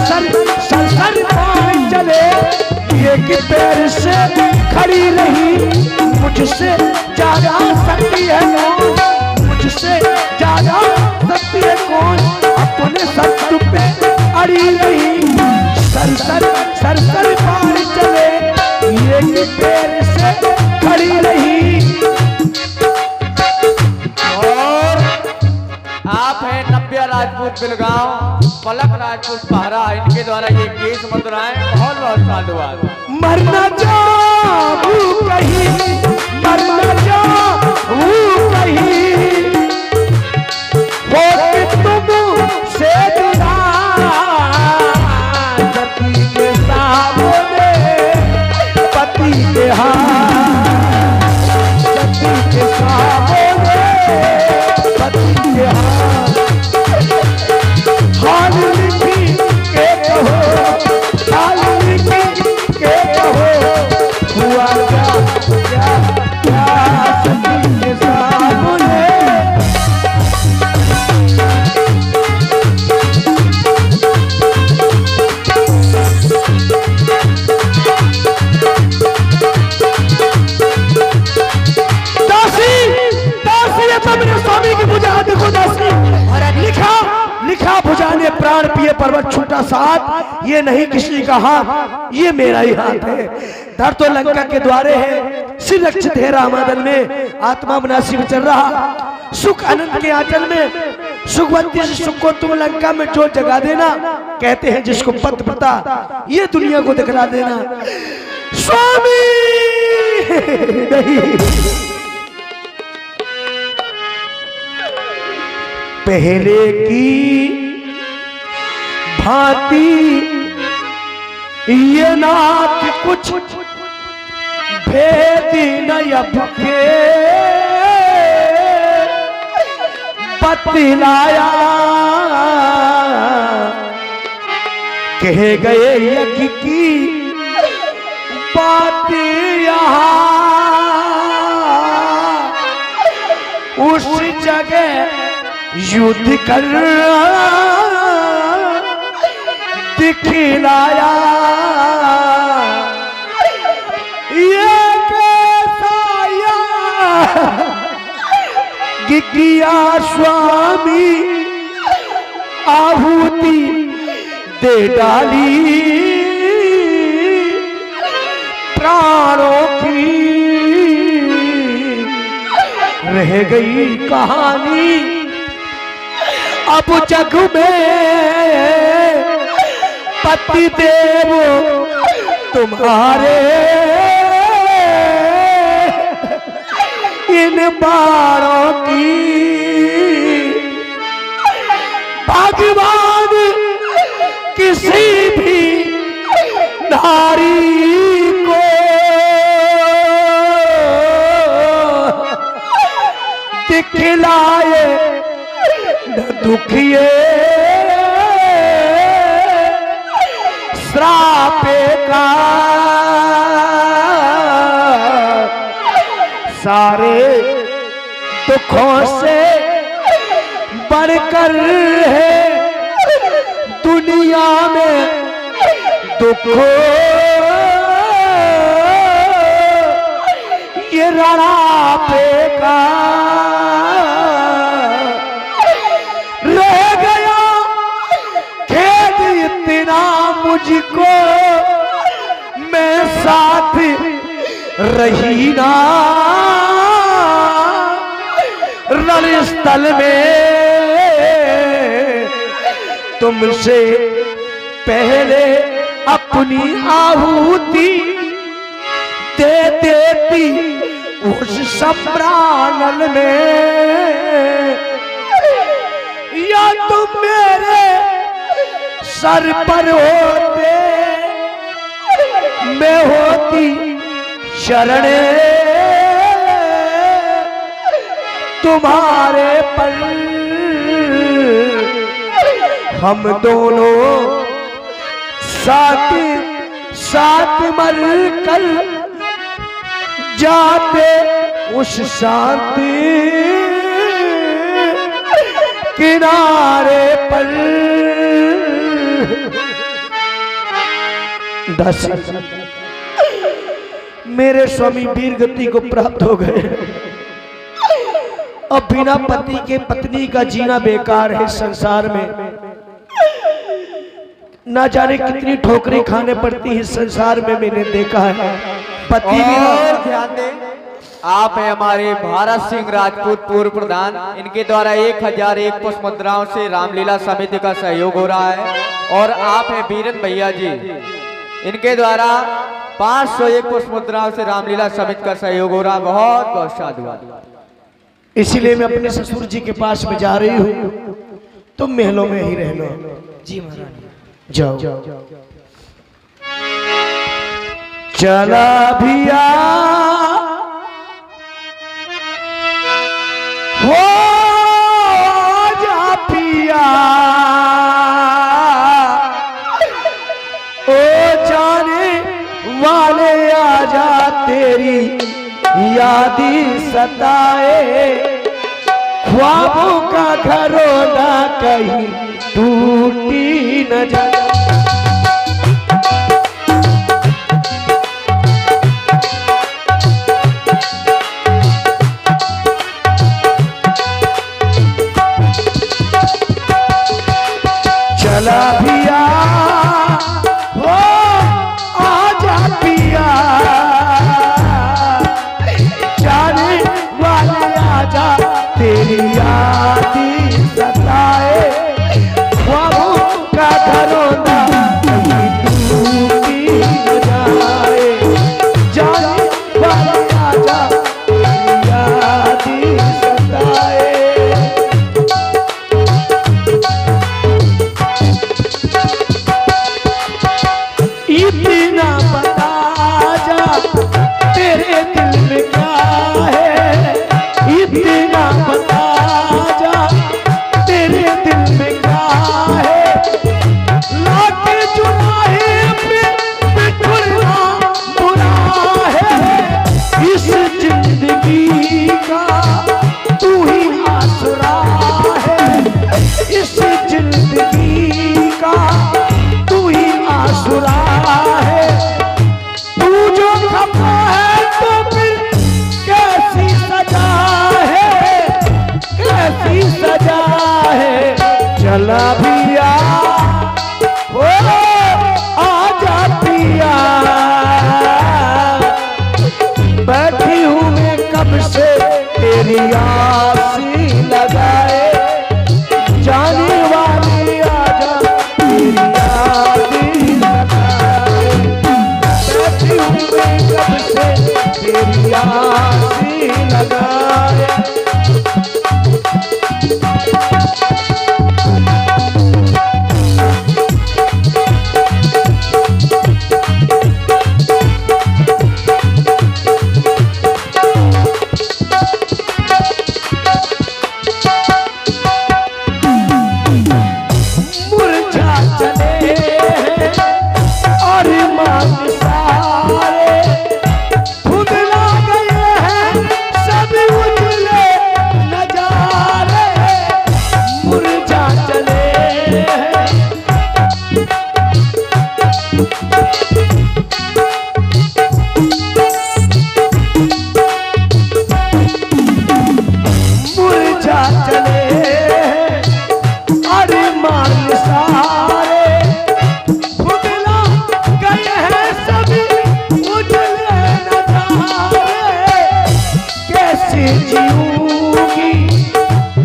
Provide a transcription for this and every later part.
Sir पाँव चले, एक पैर से खड़ी रही, मुझसे ज्यादा शक्ति है कौन, मुझसे ज्यादा शक्ति है कौन, अपने शत्रु पे अड़ी रही। सर पाँव चले, एक पैर से खड़ी रही। और आप हैं नव्या राजपूत बिलगांव, पलक राजपूत पहरा, इनके द्वारा ये केस मुद्राएं। बहुत बहुत साधुवाद। मरना जाऊं कहीं, मरना जाऊं कहीं, वो कि तुम से जुदा, पति के सामने, पति के हाथ, पति के सामने, पति के हाथ, हाल लिखी के कहो, हाल लिखी के कहो, हुआ क्या सती के सामने। स्वामी की भुजा देखो दासी, लिखा भुजा ने प्राण पिए पर्वत छूटा साथ, ये नहीं किसी का हाथ, ये मेरा ही हाथ है। धर तो लंका के द्वारे है, सिर रक्षित है रामादल में, आत्मा मनासी में चल रहा, सुख अनंत के आंचल में, सुखवंती से सुख को तुम लंका में जो जगा देना, कहते हैं जिसको पद पता, ये दुनिया को दिखला देना। स्वामी नहीं, पहले की भांति ये नाथ कुछ भेद न के बतलाया, कह गए यज्ञ की बात यहाँ, उस जगह युद्ध कर दिखलाया। ये कैसा किया स्वामी, आहुति दे डाली प्राणों की, रह गई कहानी अब जग में, पति देव तुम्हारे इन बारों की। भगवान किसी भी नारी को दिखलाए दुखिए श्राप का, सारे दुखों से बढ़कर है दुनिया में दुख, ये रड़ापे का। रह गया खेद इतना मुझको, मैं साथ रही ना रणस्थल में, तुमसे पहले अपनी आहुति दे देती उस सम्रानल में, या तुम मेरे सर पर होते, मैं होती शरणे तुम्हारे पर। हम दोनों साथ साथ मर कर जाते उस शांति किनारे पर। दासी, मेरे स्वामी वीर गति को प्राप्त हो गए। अब बिना पति के पत्नी का जीना बेकार है। संसार में ना जाने कितनी ठोकरें खाने पड़ती है संसार में, मैंने देखा है। पति और ध्यान दें, आप हैं हमारे भारत सिंह राजपूत पूर्व प्रधान। इनके द्वारा 1001 पुष्प मुद्राओं से रामलीला समिति का सहयोग हो रहा है। और आप हैं बीरन भैया जी, इनके द्वारा 501 पुष्प मुद्राओं से रामलीला समिति का सहयोग हो रहा है। बहुत बहुत साधुवाद। इसीलिए मैं अपने ससुर जी के पास में जा रही हूँ, तुम महलों में ही रह लो। जी महारानी, जाओ। चला भिया हो जा पिया, ओ जाने वाले आजा, तेरी यादी सताए, ख्वाबों का घरों कहीं टूटी न जाए। चला भिया हो आजा पिया, जाने वाले आजा, तेरी यादी सताए, ख्वाबों का घरोंदा कहीं टूटी न जाए। जाने वाले आजा, तेरी यादी सताए। इतना बता जा तेरे दिल में क्या है, इतना बता जा तेरे दिल में क्या है। लाके जुनाहे पे बिखरना बुरा है, इस जिंदगी का तू ही आसरा है, इस जिंदगी का तू ही आसरा है। तू जो खपा है तो फिर कैसी सजा है, कैसी सजा है। चला भिया हो आजा पिया, बैठी हूँ मैं कब से तेरी आसी लगाए, जाने वाली आजा, तेरी यादी लगाए। बैठी हूँ मैं कब से तेरी आसी लगाए। मुरझा चले हैं और मान सारे, धुंधला गए हैं सब उजले नजारे। मुरझा चले हैं मुरझा चले हैं अरे मान सारे, धुंधला गए हैं सभी उजले नजारे। कैसे जीऊंगी,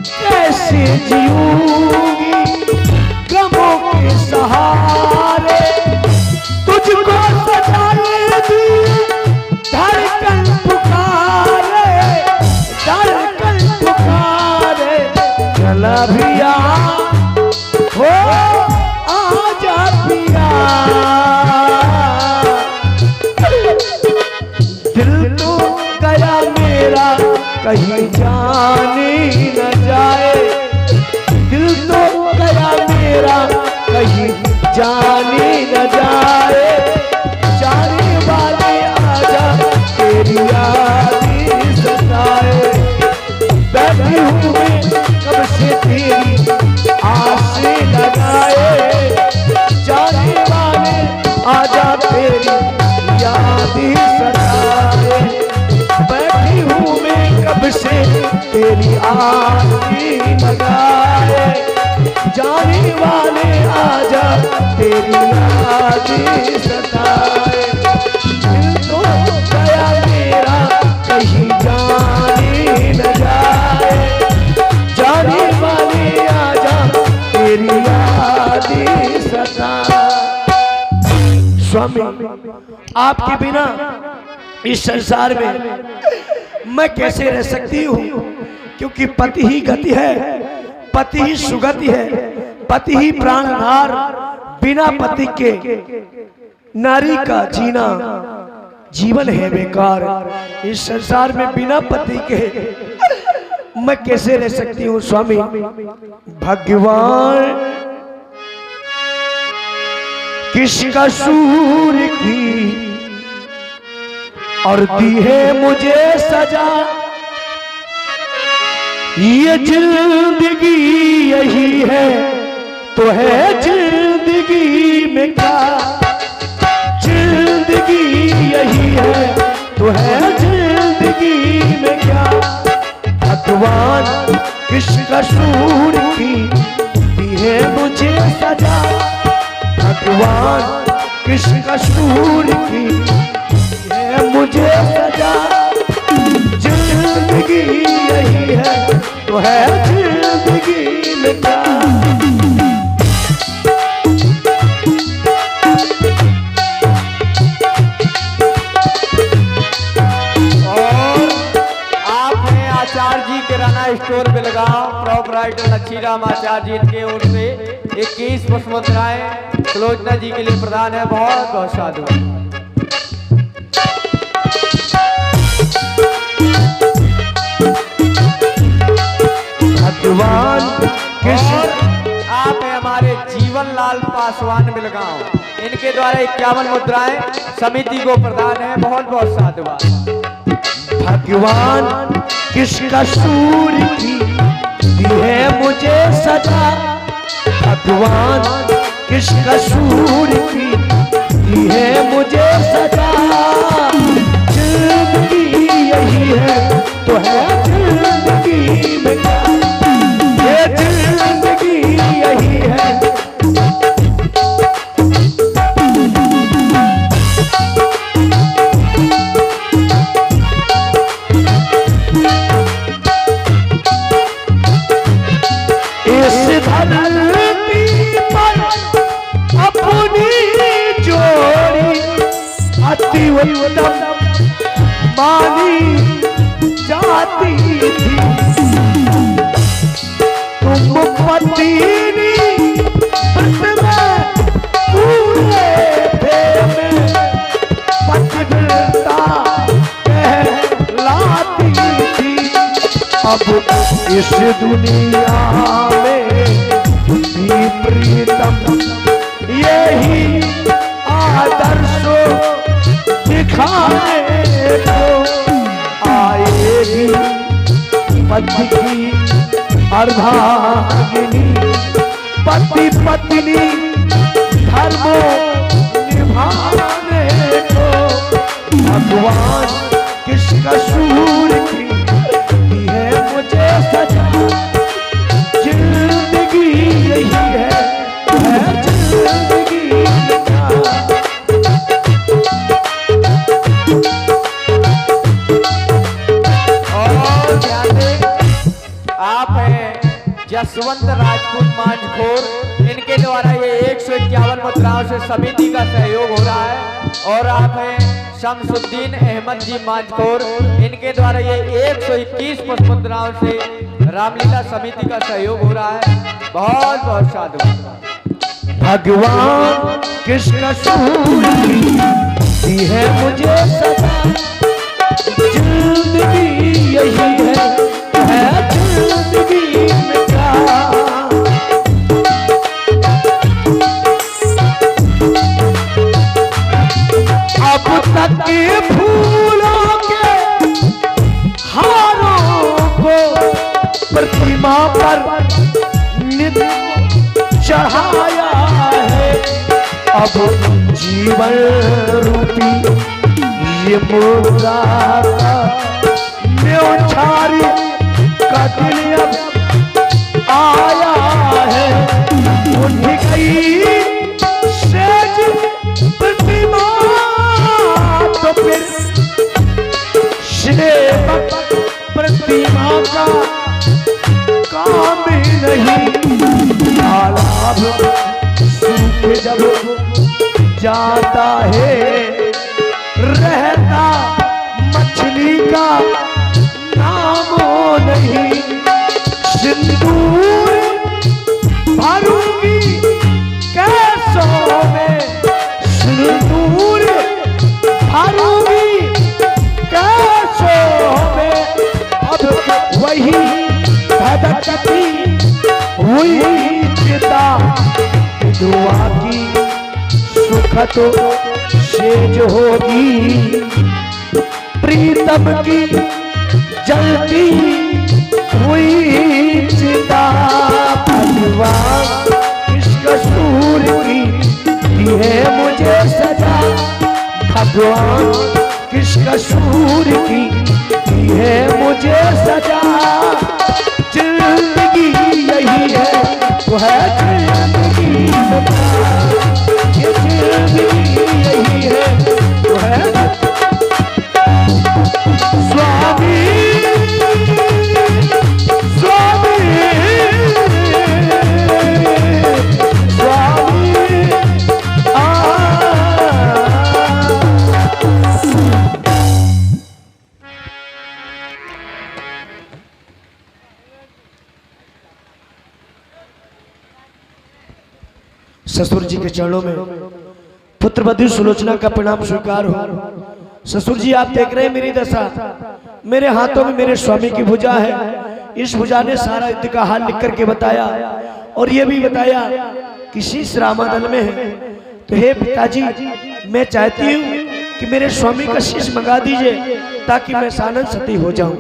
कैसे जीऊंगी गमों के सहारे। तुझको सजाए दिए धड़कन पुकारे, धड़कन पुकारे। चला भिया हो आजा पिया, दिल तो गया मेरा कहीं जाने न जाए, दिल तो गया मेरा कहीं जाने न जाए। जाने वाले आजा, तेरी यादी सताए। बैठी हूँ मैं कब से तेरी आस लगाए, जाने वाले आजा। हाथी लगाए, जाने वाले आजा तेरी याद सताए। दिल तो गया मेरा कहीं जाने न जाए, जाने वाले आजा तेरी याद सताए। स्वामी आपके बिना इस संसार में मैं कैसे रह सकती हूँ, क्योंकि पति ही गति है, पति ही सुगति है, पति ही प्राणधार। बिना पति के नारी का जीना जीवन है बेकार। इस संसार में बिना पति के मैं कैसे रह सकती हूँ स्वामी। भगवान किस कसूर की और दी है मुझे सजा, ये जिंदगी यही है तो है जिंदगी में क्या, जिंदगी यही है तो है जिंदगी में क्या। भगवान किस कसूर की दी है मुझे सजा, भगवान किस कसूर की है मुझे सजा, जिंदगी यही है तो है जिंदगी में क्या। और आप हैं आचार्य जी किराना स्टोर पे लगा प्रोपराइटर लक्ष्मीराम आचार्य जी इनके ओर से 21 पुष्पमुद्राएं सुलोचना जी के लिए प्रदान है। बहुत बहुत साधु। भगवान और आप हैं हमारे जीवन लाल पासवान मिलगांव, इनके द्वारा 51 मुद्राएं समिति को प्रदान है। बहुत बहुत साधुवाद। भगवान किस कसूर की दी है मुझे सजा, भगवान किस कसूर की दी है मुझे सजा, जिंदगी यही है तो है जिंदगी में क्या, ये जिंदगी यही है। इस धरती पर अपनी जोड़ी अति उत्तम मानी जाती थी, तुम पत्नी पूरे में पतिव्रता कहलाती थी। अब इस दुनिया में भी प्रीतम यही आदर्शो दिखाने को आएगी पति की अर्धांगिनी, पति पत्नी धर्मो निभाने को। भगवान किस कसूर की दी है मुझे सजा, जिंदगी यही है जिंदगी क्या। और ध्यान दें, आप हैं जसवंत राजपूत मांझखोर, इनके द्वारा ये 151 मुद्राओं से समिति का सहयोग हो रहा है। और आप हैं शमसुद्दीन अहमद जी मांझखोर, इनके द्वारा ये 121 पुष्पमुद्राओं से रामलीला समिति का सहयोग हो रहा है। बहुत बहुत साधु। भगवान किस कसूर की दी है मुझे सजा, जिंदगी यही है जिंदगी में क्या। अब तक के फूलों के हारों को प्रतिमा पर नित्य चढ़ाया है, अब जीवन रूपी ये मुद्रा न्योछारी का दिन अब आया है, उठ गई सेज प्रतिमा तो फिर सेवक प्रतिमा का काम नहीं। तालाब सूख जब जाता है, रहता मछली का नामो नहीं। सिंदूर भरूंगी कैसों में, सिंदूर भरूंगी कैसों में। अब वही धधकती हुई चिता, दुआ की सुख तो सेज होगी, प्रीतम की जलती हुई चिता। भगवान किस कसूर की दी है मुझे सजा, भगवान किस कसूर की दी है मुझे सजा। जिंदगी यही है वो है जिंदगी सजा, ये जिंदगी यही है वो है। स्वामी स्वामी स्वामी ससुर जी के चरणों में पुत्रवधु सुलोचना का प्रणाम स्वीकार हो। ससुर जी आप देख रहे हैं मेरी दशा, मेरे हाथों में मेरे स्वामी की भुजा है। इस भुजा ने सारा युद्ध का हाल लिख करके बताया और ये भी बताया कि शीश रामादल में है। तो हे पिताजी, मैं चाहती हूँ कि मेरे स्वामी का शीश मंगा दीजिए ताकि मैं सानंद सती हो जाऊं।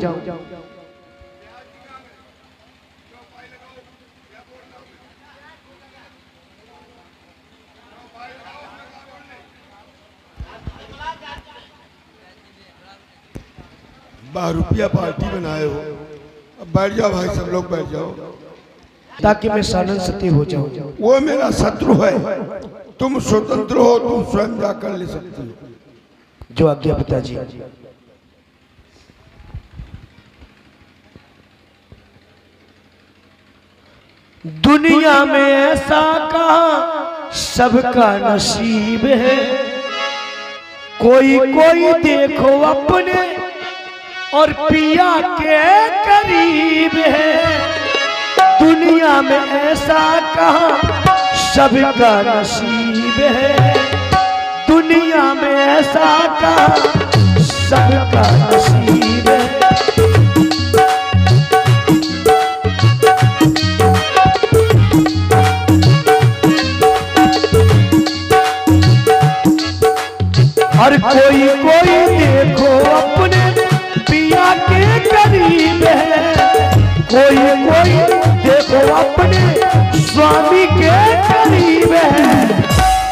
₹12 पार्टी बनाए हो, अब बैठ जाओ भाई, सब लोग बैठ जाओ ताकि मैं सानंद सती हो जाऊं। वो मेरा शत्रु है, तुम स्वतंत्र हो, तुम स्वयं जाकर ले सकते हो। जो आज्ञा पिताजी। दुनिया में ऐसा कहा सबका नसीब है, कोई कोई देखो अपने और पिया के करीब है। दुनिया में ऐसा कहा सबका नसीब है, दुनिया में ऐसा कहा सबका नसीब है। और कोई कोई देखो अपने पिया के करीब है, कोई कोई देखो अपने स्वामी के करीब है।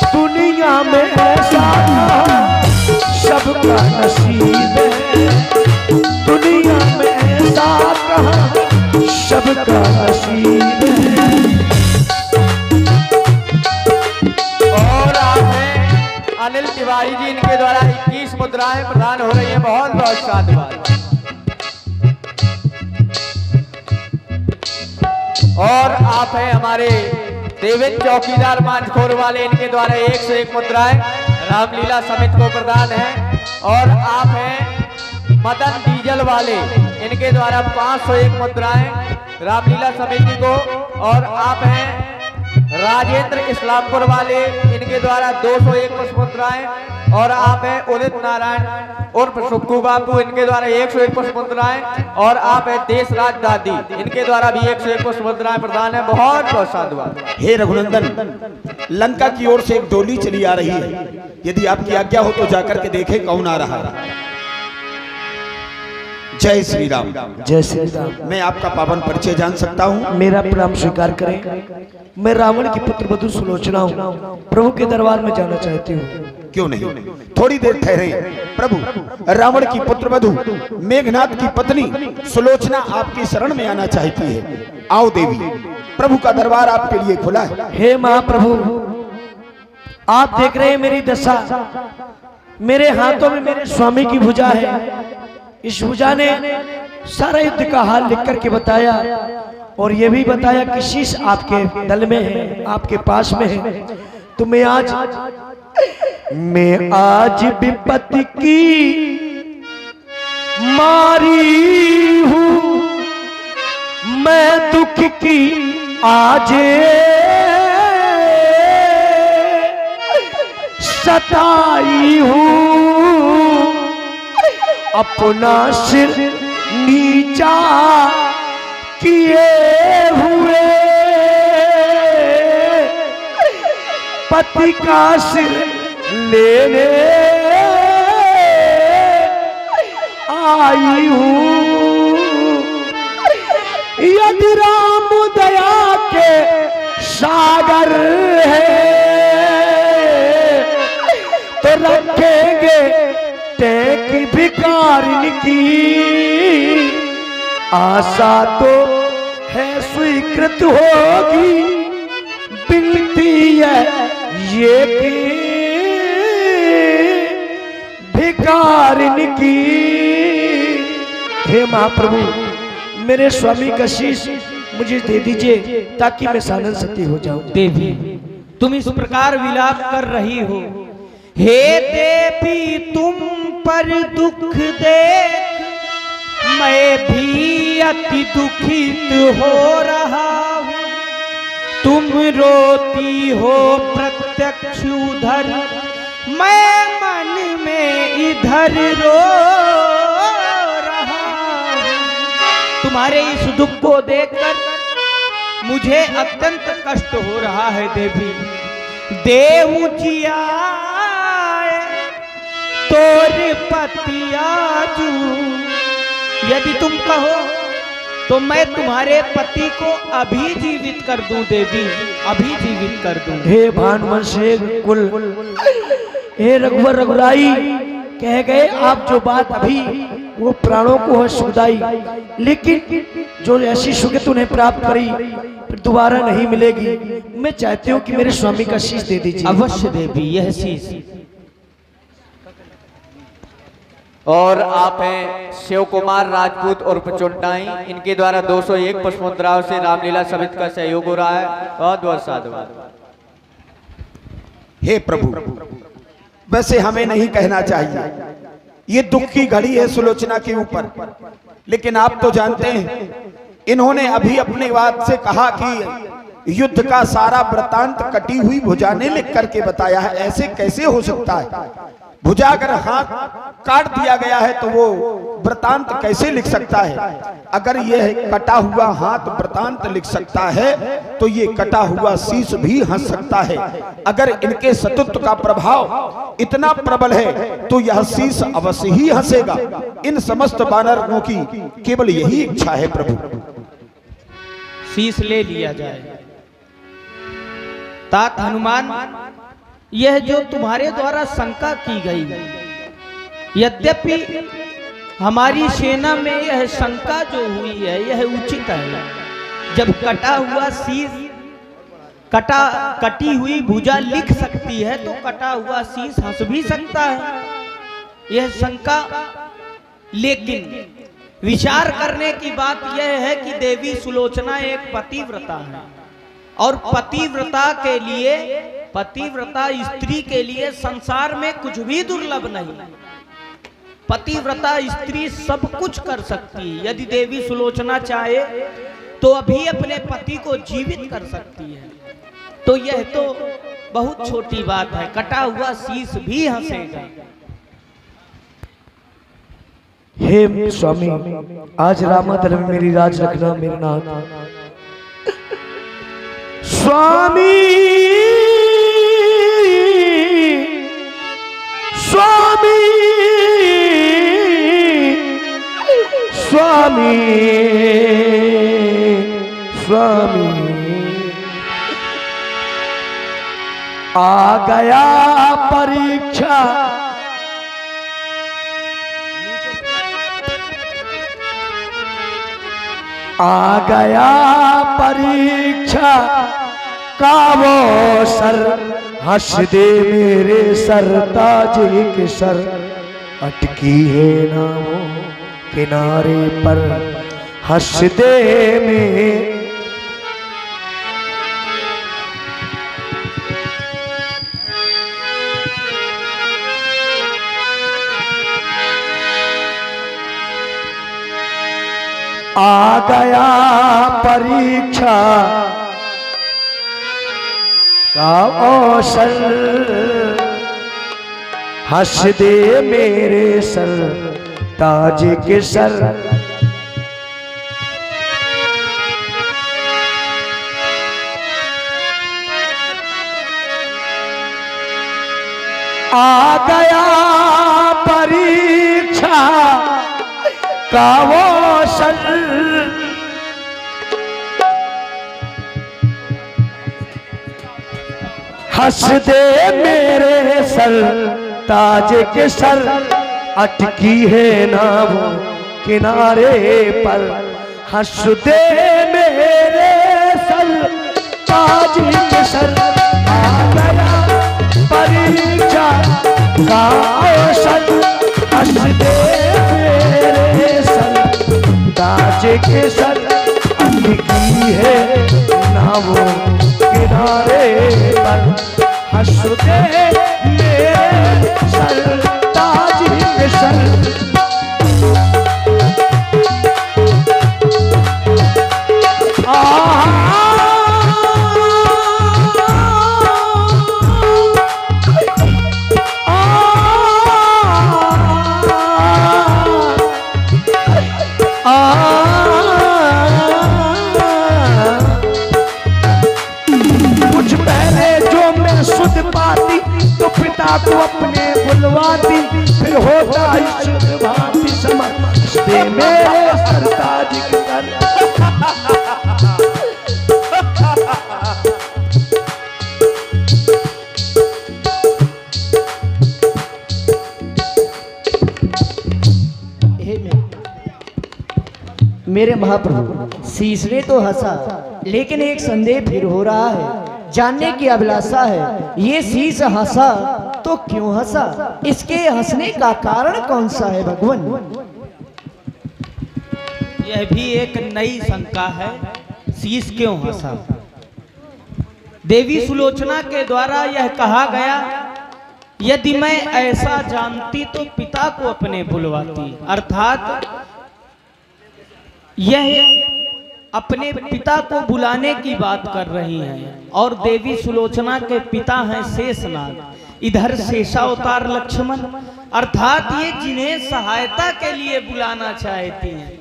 दुनिया में ऐसा सबका नसीब है, दुनिया में ऐसा कहा सबका नसीब है। और आप हैं अनिल तिवारी जी, इनके द्वारा 21 मुद्राएं प्रदान हो रही हैं। बहुत बहुत साधुवाद। और आप हैं हमारे देवेंद्र चौकीदार मांझखोर वाले, इनके द्वारा 1 से 1 मुद्राएं रामलीला समिति को प्रदान है। और आप हैं मदन डीजल वाले, इनके द्वारा 501 मुद्राएं रामलीला समिति को। और आप हैं राजेंद्र इस्लामपुर वाले, इनके द्वारा 201 पुष्प मुद्राएं। और आप हैं उदित नारायण उर्फ सुक्कू बाबू, इनके द्वारा 101 पुष्प मुद्राएं। और आप हैं देशराज दादी, इनके द्वारा भी 101 पुष्प मुद्राएं प्रदान है। बहुत बहुत साधुवाद। हे रघुनंदन, लंका की ओर से एक डोली चली आ रही है, यदि आपकी आज्ञा हो तो जाकर के देखें कौन आ रहा है। जय श्री राम। जय श्री राम। मैं आपका पावन परिचय जान सकता हूँ? मेरा प्रणाम स्वीकार करें। मैं रावण की पुत्र वधु सुलोचना हूँ। प्रभु के दरबार में जाना चाहती हूँ। क्यों नहीं, थोड़ी देर ठहरे। प्रभु, रावण की पुत्र वधु मेघनाथ की पत्नी सुलोचना आपकी शरण में आना चाहती है। आओ देवी, प्रभु का दरबार आपके लिए खुला है। हे महाप्रभु, आप देख रहे हैं मेरी दशा। मेरे हाथों में मेरे स्वामी की भुजा है। इस भुजा ने सारा युद्ध का हाल लिख करके बताया और ये भी बताया कि शीश आपके दल में है, आपके पास में है। तो मैं आज विपत्ति की मारी हूँ, मैं दुख की आज सताई हूँ। अपना सिर नीचा किए हुए पति का सिर लेने आई हूँ। यदि राम दया के सागर है तो रखेंगे टेक भिखारिन की आशा तो है स्वीकृत होगी, बिनती है ये कि भिखारिन की। हे महाप्रभु, मेरे स्वामी का शीश मुझे दे दीजिए ताकि मैं सानंद सती हो जाऊं। देवी, तुम इस प्रकार विलाप कर रही हो। हे देवी, तुम पर दुख देख मैं भी अति दुखित हो रहा हूँ। तुम रोती हो प्रत्यक्ष उधर, मैं मन में इधर रो रहा हूँ। तुम्हारे इस दुख को देखकर मुझे अत्यंत कष्ट हो रहा है देवी। देव जिया तोर पतियाजू, यदि तुम कहो तो मैं तुम्हारे पति को अभी जीवित कर दूं देवी, अभी जीवित कर दूं। हे भानुवंश कुल, हे रघुवर रघुराई, कह गए आप जो बात अभी वो प्राणों को है सुखदाई, लेकिन जो ऐसी सुख उन्हें प्राप्त करी फिर दोबारा नहीं मिलेगी। मैं चाहती हूँ कि मेरे स्वामी का शीश दे दीजिए। अवश्य देवी, यह शीश। और आप हैं शिव कुमार राजपूत उर्फ चुंटाई, इनके द्वारा 201 पुष्पमुद्राओं से रामलीला समिति का सहयोग हो रहा है। बहुत बहुत साधुवाद। हे प्रभु, वैसे हमें नहीं कहना चाहिए, ये दुख की घड़ी है सुलोचना के ऊपर, लेकिन आप तो जानते हैं इन्होंने अभी अपनी बात से कहा कि युद्ध का सारा वृतांत कटी हुई भुजा ने लिख करके बताया है। ऐसे कैसे हो सकता है? भुजा अगर हाथ काट दिया गया है तो वो वृतांत कैसे लिख सकता है? अगर यह कटा हुआ हाथ वृतांत लिख सकता है तो ये कटा हुआ शीश भी हंस सकता है। अगर इनके सतुत्व का प्रभाव इतना प्रबल है तो यह शीश अवश्य ही हंसेगा। इन समस्त वानरों की केवल यही इच्छा है प्रभु, शीश ले लिया जाए। तात हनुमान, यह जो तुम्हारे द्वारा शंका की गई, यद्यपि हमारी सेना में यह शंका जो हुई है यह उचित है। जब कटा हुआ शीश, कटी हुई भुजा लिख सकती है तो कटा हुआ शीश हंस भी सकता है, यह शंका। लेकिन विचार करने की बात यह है कि देवी सुलोचना एक पतिव्रता है और पतिव्रता स्त्री के लिए संसार में कुछ भी दुर्लभ नहीं। पतिव्रता स्त्री सब कुछ कर सकती है। यदि देवी सुलोचना चाहे तो अभी अपने पति को जीवित कर सकती है। तो यह तो बहुत छोटी बात है, कटा हुआ शीश भी हंसेगा। हे स्वामी, आज रामाधर्म में मेरी राज रखना मेरे नाथ। स्वामी स्वामी गया परीक्षा आ गया परीक्षा का वो सर, हंस दे मेरे सर ताजे के सर, अटकी है ना वो किनारे पर, हंस दे मेरे आ गया परीक्षा का अवसर, हंस दे मेरे सर ताज के सर, आ गया परीक्षा का वो सर, हंस दे मेरे सर ताज के सर, अटकी है ना वो किनारे पर, हंस दे मेरे सर ताज के सर, आ गया परीक्षा का अवसर, हंस दे मेरे सर ताज के सर, अटकी है ना वो किनारे पर, हंस दे मेरे सर ताज के सर, को अपने बुलवाती, फिर होता शुद्ध भांति समझ दे मेरे सर ताज के सर। मेरे महाप्रभु, शीश ने तो हंसा, लेकिन एक संदेह फिर हो रहा है, जानने की अभिलाषा है। ये शीश हंसा तो क्यों हंसा? इसके हंसने का कारण कौन सा है भगवान? यह भी एक नई शंका है, शीश क्यों हंसा। देवी सुलोचना के द्वारा यह कहा गया, यदि मैं ऐसा जानती तो पिता को अपने बुलवाती, अर्थात यह अपने पिता को बुलाने की बात कर रही हैं। और देवी सुलोचना के पिता हैं शेषनाग, इधर शेषावतार लक्ष्मण, अर्थात ये जिन्हें सहायता के लिए बुलाना चाहती हैं,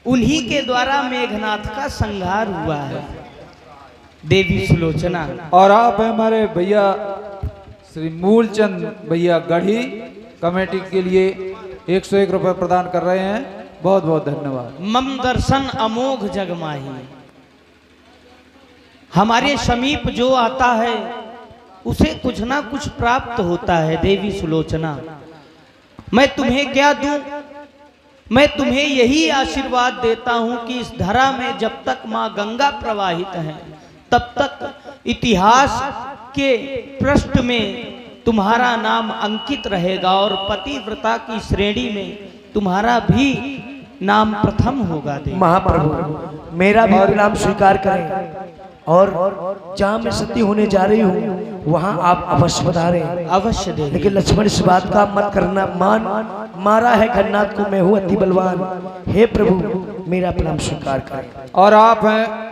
उन्हीं के द्वारा मेघनाथ का संहार हुआ है। देवी सुलोचना और आप हमारे भैया श्री मूलचंद भैया गढ़ी कमेटी के लिए 101 रुपए प्रदान कर रहे हैं, बहुत बहुत धन्यवाद। मम दर्शन अमोघ जगमाही, हमारे समीप जो आता है उसे कुछ ना कुछ प्राप्त होता है। देवी सुलोचना, मैं तुम्हें क्या दूं? मैं तुम्हें यही आशीर्वाद देता हूं कि इस धरा में जब तक मां गंगा प्रवाहित है तब तक इतिहास के पृष्ठ में तुम्हारा नाम अंकित रहेगा और पतिव्रता की श्रेणी में तुम्हारा भी नाम प्रथम होगा। महाप्रभु, मेरा भी नाम स्वीकार करें, और जहाँ मैं सती होने जा रही हूँ वहाँ आप अवश्य पधारें। अवश्य दे, लेकिन लक्ष्मण इस बात का मत करना, मारा है खन्नाथ को, मैं हूँ अति बलवान। हे प्रभु, मेरा प्रणाम स्वीकार करें। और आप हैं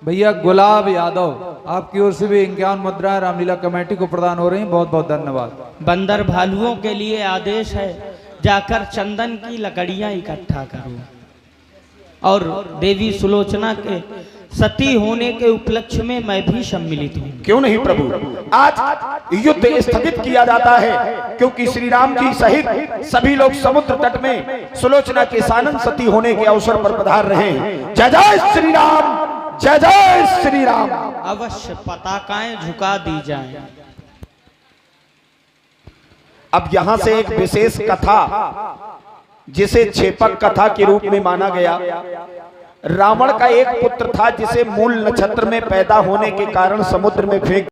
भैया गुलाब यादव, आपकी ओर से भी 51 मुद्राएं रामलीला कमेटी को प्रदान हो रही हैं, बहुत बहुत धन्यवाद। बंदर भालुओं के लिए आदेश है, जाकर चंदन की लकड़ियां इकट्ठा करो। और देवी सुलोचना के सती होने के उपलक्ष्य में मैं भी सम्मिलित हूँ। क्यों नहीं प्रभु, आज युद्ध स्थगित किया जाता है, क्योंकि श्री राम जी सहित सभी लोग समुद्र तट में सुलोचना के सानंद सती होने के अवसर पर पधार रहे हैं। जय जय श्री राम, जय जय श्री राम। अवश्य पताकाएं झुका दी जाएं। अब यहां से एक विशेष कथा जिसे छेपक कथा के रूप में माना गया। रावण का एक पुत्र था जिसे मूल नक्षत्र में पैदा होने के कारण समुद्र में फेंक